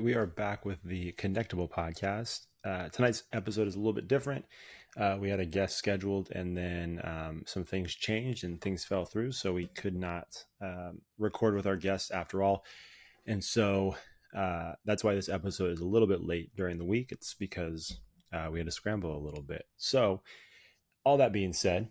we are back with the Connectable podcast. Tonight's episode is a little bit different. We had a guest scheduled, and then some things changed and things fell through, so we could not record with our guests after all. And so that's why this episode is a little bit late during the week. It's because we had to scramble a little bit. So, all that being said,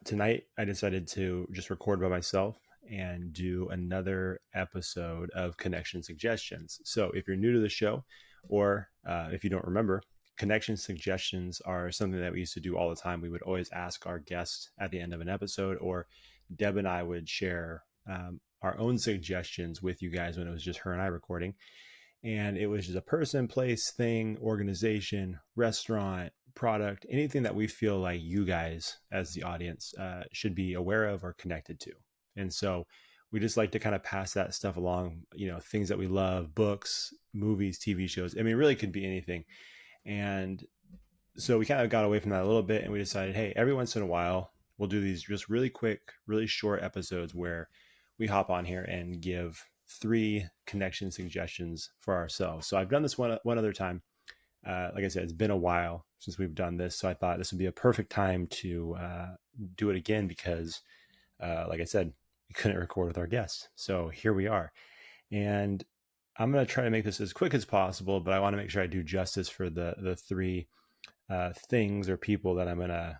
tonight I decided to just record by myself and do another episode of Connection Suggestions. So if you're new to the show, or if you don't remember, Connection Suggestions are something that we used to do all the time. We would always ask our guests at the end of an episode, or Deb and I would share our own suggestions with you guys when it was just her and I recording. And it was just a person, place, thing, organization, restaurant, product, anything that we feel like you guys as the audience should be aware of or connected to. And so we just like to kind of pass that stuff along, things that we love, books, movies, TV shows. I mean, it really could be anything. And so we kind of got away from that a little bit, and we decided, hey, every once in a while, we'll do these just really quick, really short episodes where we hop on here and give 3 connection suggestions for ourselves. So I've done this one other time. Like I said, it's been a while since we've done this, so I thought this would be a perfect time to do it again because, like I said, we couldn't record with our guests. So here we are. And I'm going to try to make this as quick as possible, but I want to make sure I do justice for the 3 things or people that I'm going to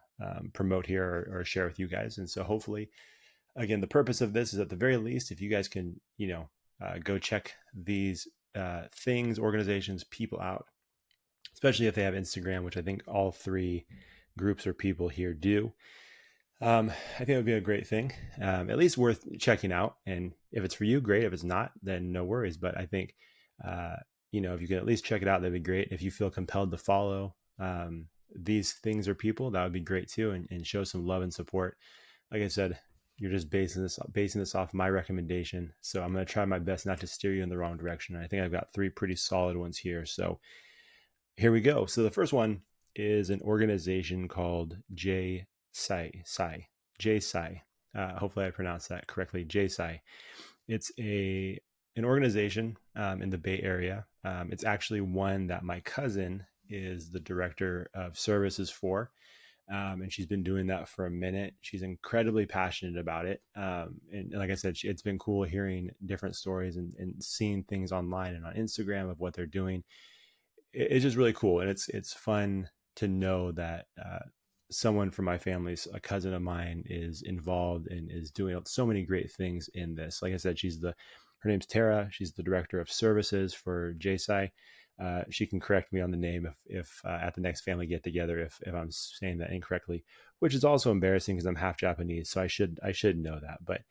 promote here or share with you guys. And so hopefully, again, the purpose of this is at the very least, if you guys can, go check these things, organizations, people out, especially if they have Instagram, which I think all 3 groups or people here do. I think it would be a great thing, at least worth checking out. And if it's for you, great. If it's not, then no worries. But I think, if you can at least check it out, that'd be great. If you feel compelled to follow these things or people, that would be great too, and show some love and support. Like I said, you're just basing this off my recommendation. So I'm going to try my best not to steer you in the wrong direction. And I think I've got 3 pretty solid ones here. So here we go. So the first one is an organization called J-Sei. J-Sei. Hopefully I pronounced that correctly. J-Sei. It's an organization in the Bay Area. It's actually one that my cousin is the director of services for. And she's been doing that for a minute. She's incredibly passionate about it. And like I said, it's been cool hearing different stories and seeing things online and on Instagram of what they're doing. It's just really cool. And it's fun to know that someone from my family, a cousin of mine, is involved and is doing so many great things in this. Like I said, her name's Tara. She's the director of services for J-Sei. She can correct me on the name if at the next family get together if I'm saying that incorrectly, which is also embarrassing because I'm half Japanese, so I should know that. But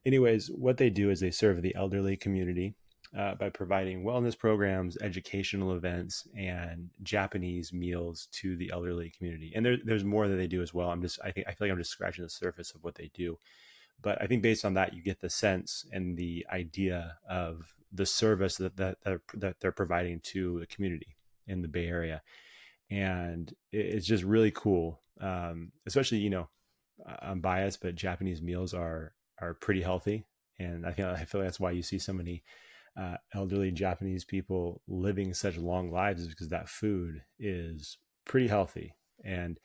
anyways, what they do is they serve the elderly community by providing wellness programs, educational events, and Japanese meals to the elderly community. And there's more that they do as well. I feel like I'm just scratching the surface of what they do. But I think based on that, you get the sense and the idea of the service that they're providing to the community in the Bay Area. And it's just really cool. Especially, I'm biased, but Japanese meals are pretty healthy. And I feel like that's why you see so many elderly Japanese people living such long lives, is because that food is pretty healthy. And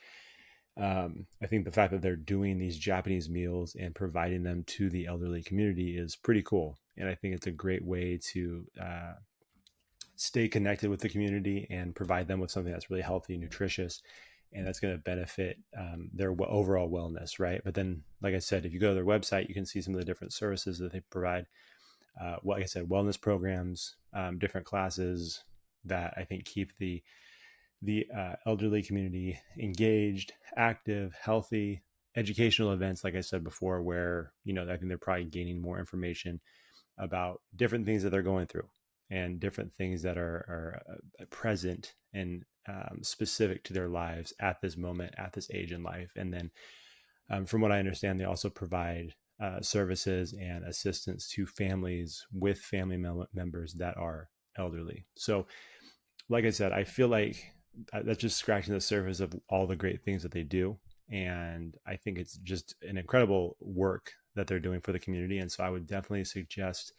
I think the fact that they're doing these Japanese meals and providing them to the elderly community is pretty cool. And I think it's a great way to stay connected with the community and provide them with something that's really healthy, nutritious, and that's going to benefit their overall wellness, right? But then, like I said, if you go to their website, you can see some of the different services that they provide. Like I said, wellness programs, different classes that I think keep the elderly community engaged, active, healthy, educational events, like I said before, where, I think they're probably gaining more information about different things that they're going through and different things that are present and specific to their lives at this moment, at this age in life. And then from what I understand, they also provide services and assistance to families with family members that are elderly. So like I said, I feel like that's just scratching the surface of all the great things that they do. And I think it's just an incredible work that they're doing for the community. And so I would definitely suggest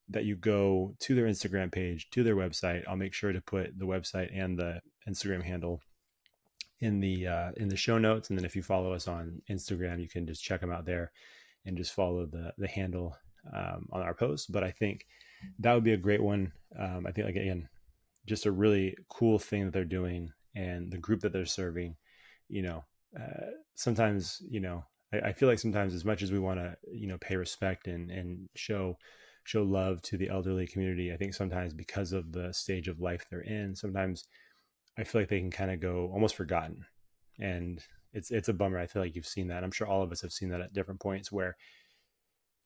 that you go to their Instagram page, to their website. I'll make sure to put the website and the Instagram handle in the show notes. And then if you follow us on Instagram, you can just check them out there and just follow the handle on our post. But I think that would be a great one. I think, like, again, just a really cool thing that they're doing, and the group that they're serving. You know, sometimes, I feel like sometimes, as much as we want to, pay respect and show love to the elderly community, I think sometimes, because of the stage of life they're in, sometimes I feel like they can kind of go almost forgotten. And it's a bummer. I feel like you've seen that. I'm sure all of us have seen that at different points, where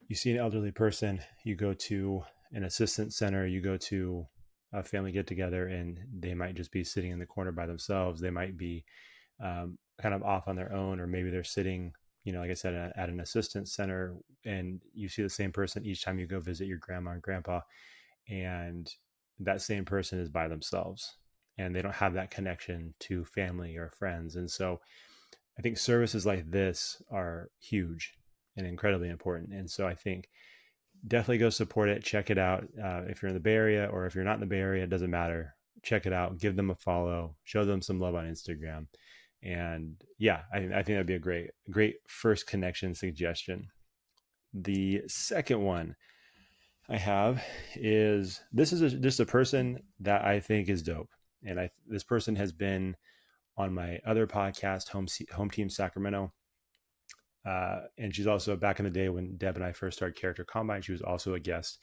you see an elderly person, you go to an assistance center, you go to a family get together, and they might just be sitting in the corner by themselves. They might be kind of off on their own, or maybe they're sitting, like I said, at an assistance center, and you see the same person each time you go visit your grandma and grandpa, and that same person is by themselves, and they don't have that connection to family or friends. And so I think services like this are huge and incredibly important. And so I think definitely go support it. Check it out. If you're in the Bay Area, or if you're not in the Bay Area, it doesn't matter. Check it out. Give them a follow. Show them some love on Instagram. And yeah, I think that'd be a great first connection suggestion. The second one I have is, this is just a person that I think is dope. And this person has been on my other podcast, Home Team Sacramento. And she's also, back in the day when Deb and I first started Character Combine, she was also a guest.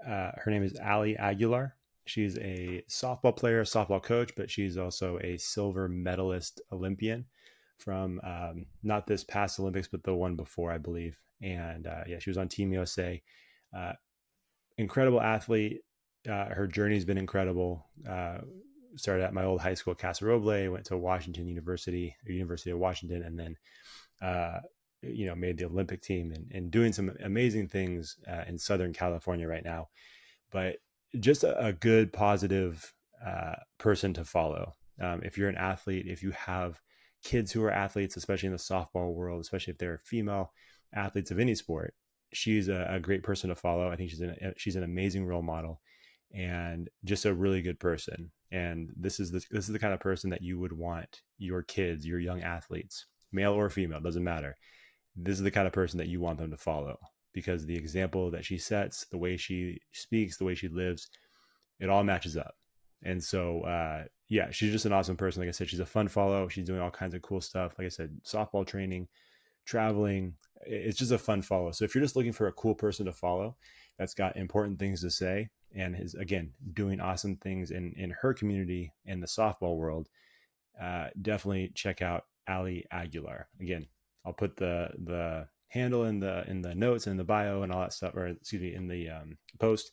Her name is Aguilar. She's a softball player, softball coach, but she's also a silver medalist Olympian from not this past Olympics, but the one before, I believe. And yeah, she was on Team USA. Incredible athlete. Her journey's been incredible. Started at my old high school, Casa Roble, went to Washington University, University of Washington, and then made the Olympic team, and doing some amazing things in Southern California right now. But just a good, positive person to follow. If you're an athlete, if you have kids who are athletes, especially in the softball world, especially if they're female athletes of any sport, she's a great person to follow. I think she's an amazing role model, and just a really good person. And this is the kind of person that you would want your kids, your young athletes, male or female, doesn't matter. This is the kind of person that you want them to follow, because the example that she sets, the way she speaks, the way she lives, it all matches up. And so, yeah, she's just an awesome person. Like I said, she's a fun follow. She's doing all kinds of cool stuff. Like I said, softball training, traveling. It's just a fun follow. So if you're just looking for a cool person to follow that's got important things to say, and is, again, doing awesome things in her community, in the softball world, definitely check out Ali Aguilar. Again, I'll put the handle in the notes and the bio and all that stuff, or excuse me, in the post,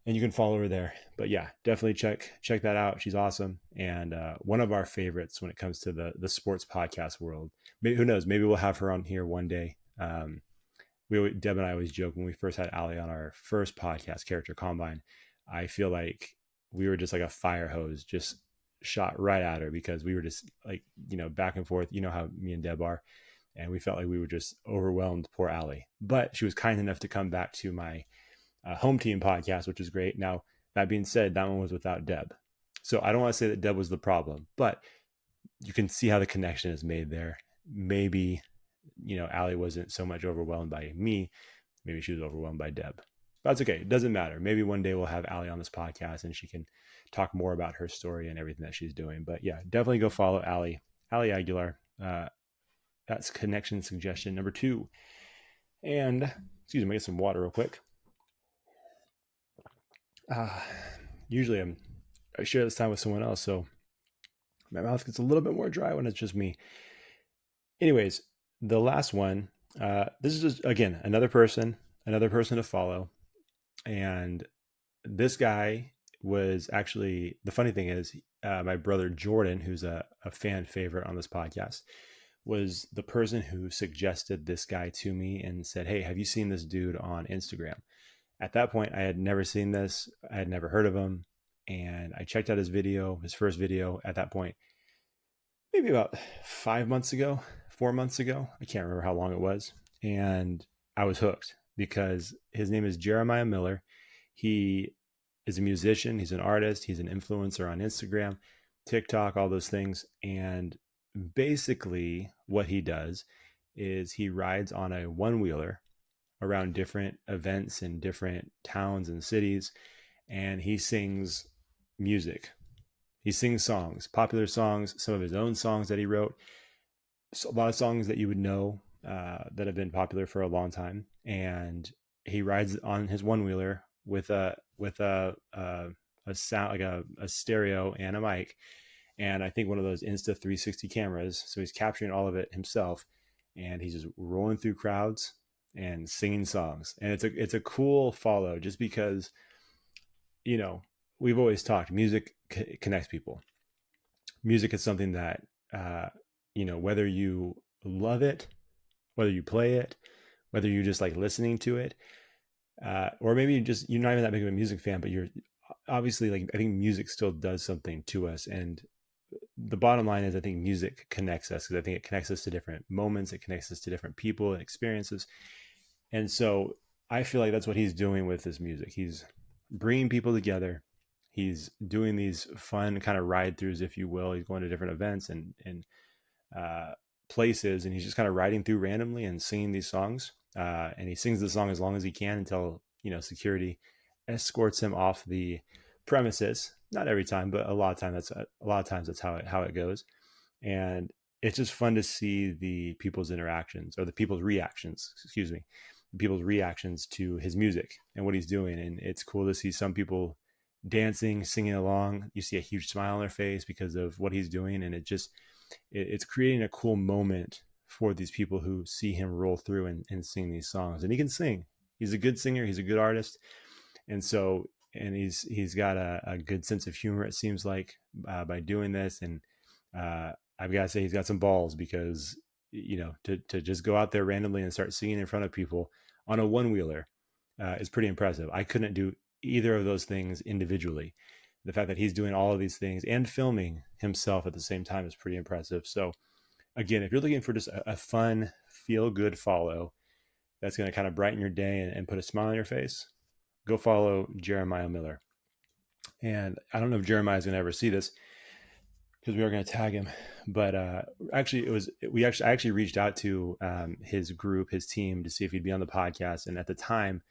and you can follow her there. But yeah, definitely check that out. She's awesome, and one of our favorites when it comes to the sports podcast world. Maybe, who knows? Maybe we'll have her on here one day. Deb and I always joke, when we first had Ali on our first podcast, Character Combine, I feel like we were just like a fire hose, just shot right at her, because we were just like, back and forth. You know how me and Deb are. And we felt like we were just overwhelmed, poor Ali. But she was kind enough to come back to my home team podcast, which is great. Now, that being said, that one was without Deb. So I don't want to say that Deb was the problem, but you can see how the connection is made there. Maybe, Ali wasn't so much overwhelmed by me. Maybe she was overwhelmed by Deb. But that's okay. It doesn't matter. Maybe one day we'll have Ali on this podcast, and she can talk more about her story and everything that she's doing. But yeah, definitely go follow Ali Aguilar. That's connection suggestion number 2. And excuse me, get some water real quick. Usually I share this time with someone else, so my mouth gets a little bit more dry when it's just me. Anyways, the last one, this is just, again, another person to follow. And this guy was actually, the funny thing is, my brother Jordan, who's a fan favorite on this podcast, was the person who suggested this guy to me and said, "Hey, have you seen this dude on Instagram?" At that point, I had never seen this. I had never heard of him. And I checked out his first video at that point, maybe about 4 months ago. I can't remember how long it was. And I was hooked. because his name is Jeremiah Miller. He is a musician, he's an artist, he's an influencer on Instagram, TikTok, all those things. And basically, what he does is he rides on a one wheeler around different events in different towns and cities, and he sings music. He sings songs, popular songs, some of his own songs that he wrote, so a lot of songs that you would know that have been popular for a long time. And he rides on his one wheeler with a sound, like a stereo and a mic, and I think one of those Insta 360 cameras. So he's capturing all of it himself, and he's just rolling through crowds and singing songs. And it's a cool follow, just because you know we've always talked music connects people. Music is something that uh, whether you love it, whether you play it, whether you just like listening to it, or maybe you're not even that big of a music fan, but you're obviously, like, I think music still does something to us. And the bottom line is, I think music connects us, because I think it connects us to different moments, it connects us to different people and experiences. And so I feel like that's what he's doing with this music. He's bringing people together. He's doing these fun kind of ride throughs, if you will. He's going to different events and uh, places, and he's just kind of riding through randomly and singing these songs. And he sings the song as long as he can until security escorts him off the premises. Not every time, but a lot of times that's how it goes. And it's just fun to see the people's interactions, or the people's reactions, excuse me, the people's reactions to his music and what he's doing. And it's cool to see some people dancing, singing along. You see a huge smile on their face because of what he's doing, and it's creating a cool moment for these people who see him roll through and sing these songs. And he can sing. He's a good singer. He's a good artist. And so, and he's got a good sense of humor, it seems like, by doing this. And I've got to say, he's got some balls, because to just go out there randomly and start singing in front of people on a one wheeler is pretty impressive. I couldn't do either of those things individually. The fact that he's doing all of these things and filming himself at the same time is pretty impressive. So again, if you're looking for just a fun, feel good follow that's going to kind of brighten your day and put a smile on your face, go follow Jeremiah Miller. And I don't know if Jeremiah is going to ever see this, because we are going to tag him. But actually, I actually reached out to his group, his team, to see if he'd be on the podcast. And at the time,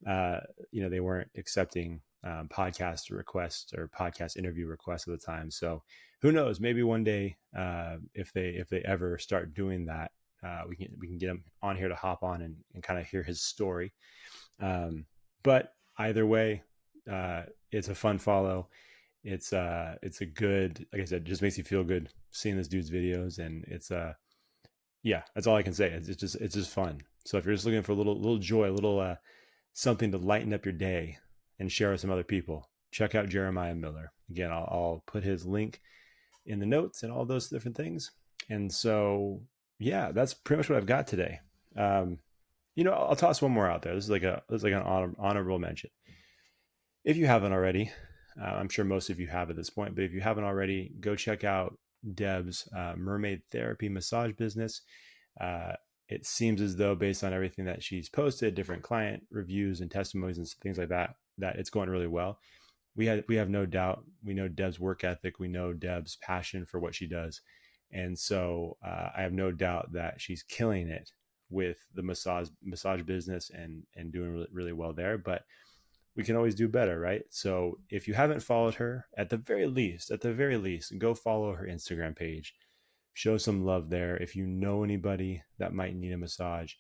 they weren't accepting podcast requests or podcast interview requests at the time. So who knows? Maybe one day, if they ever start doing that, we can get him on here to hop on and kind of hear his story. But either way, it's a fun follow. It's a good, like I said, it just makes you feel good seeing this dude's videos, and it's yeah, that's all I can say. It's just fun. So if you're just looking for a little joy, a little something to lighten up your day and share with some other people, check out Jeremiah Miller. Again, I'll put his link in the notes and all those different things. And so, yeah, that's pretty much what I've got today. I'll toss one more out there. This is like an honorable mention. If you haven't already, I'm sure most of you have at this point, but if you haven't already, go check out Deb's mermaid therapy massage business. It seems as though, based on everything that she's posted, different client reviews and testimonies and things like that, that it's going really well. We have no doubt. We know Deb's work ethic. We know Deb's passion for what she does. And so I have no doubt that she's killing it with the massage business and doing really, really well there. But we can always do better, right? So if you haven't followed her, at the very least, go follow her Instagram page. Show some love there. If you know anybody that might need a massage,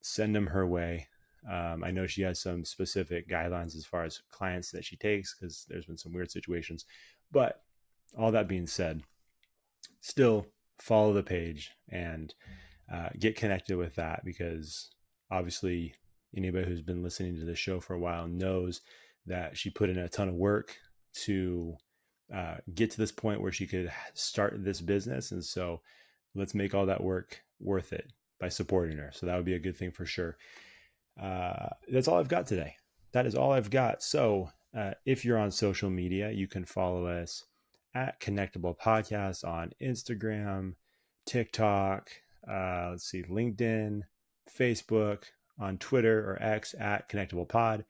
send them her way. I know she has some specific guidelines as far as clients that she takes, because there's been some weird situations. But all that being said, still follow the page and get connected with that, because obviously anybody who's been listening to the show for a while knows that she put in a ton of work to get to this point where she could start this business. And so let's make all that work worth it by supporting her. So that would be a good thing for sure. That's all I've got today. That is all I've got. So if you're on social media, you can follow us at Connectable Podcast on Instagram, TikTok, let's see, LinkedIn, Facebook, on Twitter or X at Connectable Pod.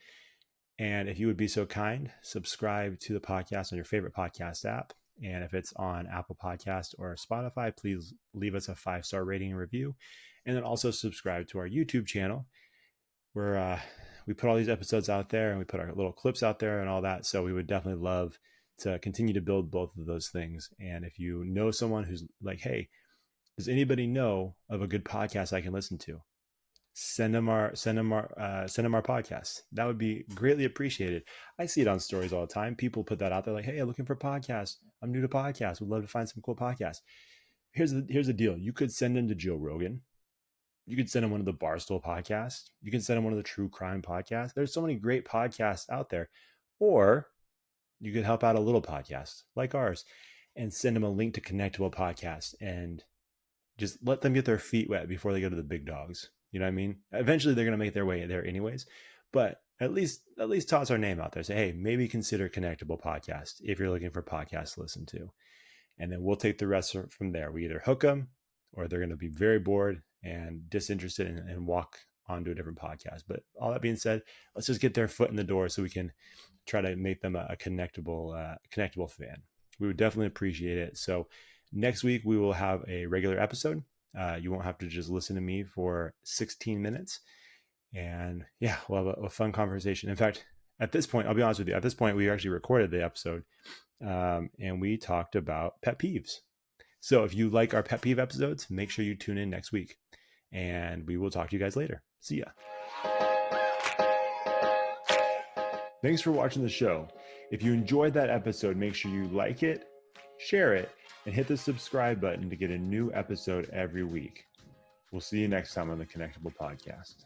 And if you would be so kind, subscribe to the podcast on your favorite podcast app. And if it's on Apple Podcast or Spotify, please leave us a 5-star rating and review. And then also subscribe to our YouTube channel where we put all these episodes out there and we put our little clips out there and all that. So we would definitely love to continue to build both of those things. And if you know someone who's like, hey, does anybody know of a good podcast I can listen to? Send them our podcast. That would be greatly appreciated. I see it on stories all the time. People put that out there like, hey, I'm looking for podcasts. I'm new to podcasts. Would love to find some cool podcasts. Here's the deal. You could send them to Joe Rogan. You could send them one of the Barstool podcasts. You can send them one of the true crime podcasts. There's so many great podcasts out there. Or you could help out a little podcast like ours and send them a link to Connectable Podcast and just let them get their feet wet before they go to the big dogs. You know what I mean? Eventually they're going to make their way there anyways, but at least toss our name out there. Say, hey, maybe consider Connectable Podcast if you're looking for podcasts to listen to. And then we'll take the rest from there. We either hook them or they're going to be very bored and disinterested and walk onto a different podcast. But all that being said, let's just get their foot in the door so we can try to make them a connectable fan. We would definitely appreciate it. So next week we will have a regular episode. You won't have to just listen to me for 16 minutes. And yeah, we'll have a fun conversation. In fact, at this point, I'll be honest with you, at this point, we actually recorded the episode and we talked about pet peeves. So if you like our pet peeve episodes, make sure you tune in next week. And we will talk to you guys later. See ya. Thanks for watching the show. If you enjoyed that episode, make sure you like it, share it, and hit the subscribe button to get a new episode every week. We'll see you next time on the Connectable Podcast.